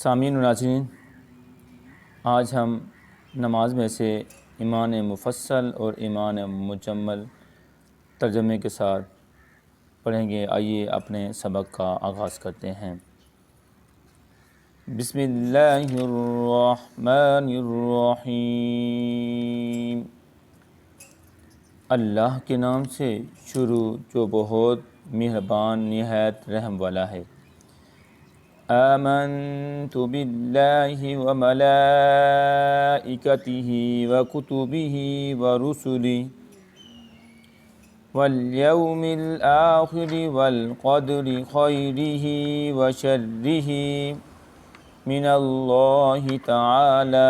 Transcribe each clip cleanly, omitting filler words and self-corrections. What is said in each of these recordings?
سامعین و ناظرین، آج ہم نماز میں سے ایمان مفصل اور ایمان مجمل ترجمے کے ساتھ پڑھیں گے۔ آئیے اپنے سبق کا آغاز کرتے ہیں۔ بسم اللہ الرحمن الرحیم۔ اللہ کے نام سے شروع جو بہت مہربان نہایت رحم والا ہے۔ آمنت باللہ وملائکتہ وکتبہ ورسلہ والیوم الآخر والقدر خیرہ وشرہ من اللہ تعالی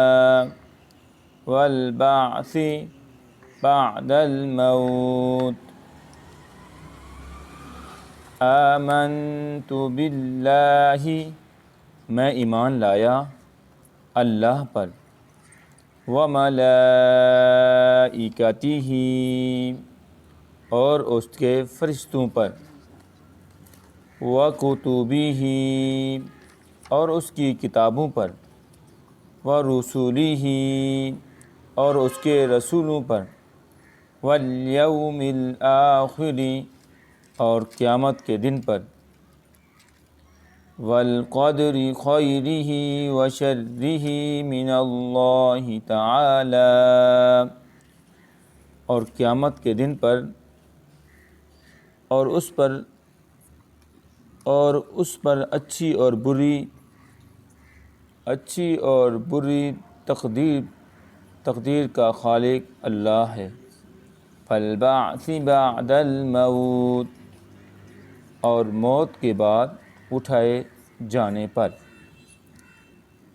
والبعث بعد الموت۔ آمنت باللہ، میں ایمان لایا اللہ پر، وملائکتہ، اور اس کے فرشتوں پر، وکتبہ، اور اس کی کتابوں پر، ورسلہ، اور اس کے رسولوں پر، والیوم الآخر، اور قیامت کے دن پر، والقدر خیرہ وشرہ من اللہ تعالی، اور قیامت کے دن پر اور اس پر اچھی اور بری تقدیر کا خالق اللہ ہے۔ فالبعث بعد الموت، اور موت کے بعد اٹھائے جانے پر۔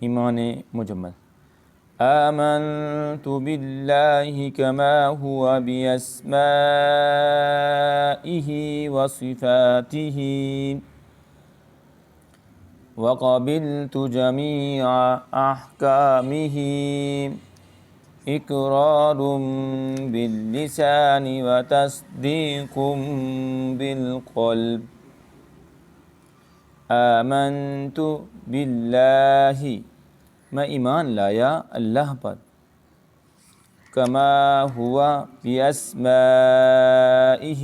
ایمان مجمل۔ آمنت باللہ کما هو بأسمائہ وصفاتہ وقبلت جمیع احکامہ اقرار باللسان وتصدیق بالقلب۔ آمنت باللہ، میں ایمان لایا اللہ پر، کما ہوا باسمائہ،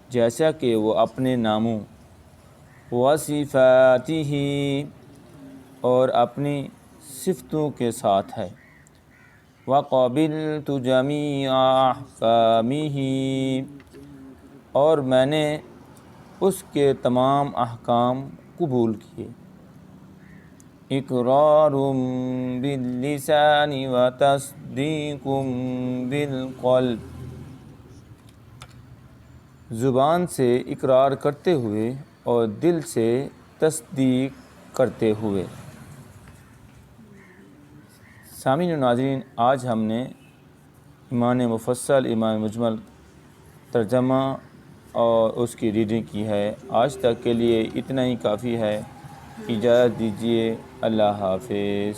جیسا کہ وہ اپنے ناموں، وصفاتہ، اور اپنی صفتوں کے ساتھ ہے، وقبلت جمیع احکامہ، اور میں نے اس کے تمام احکام قبول کیے۔ اقرار باللسان وتصدیق بالقلب، زبان سے اقرار کرتے ہوئے اور دل سے تصدیق کرتے ہوئے۔ سامعین و ناظرین، آج ہم نے ایمان مفصل، ایمان مجمل ترجمہ اور اس کی ریڈنگ کی ہے۔ آج تک کے لیے اتنا ہی کافی ہے۔ اجازت دیجیے، اللہ حافظ۔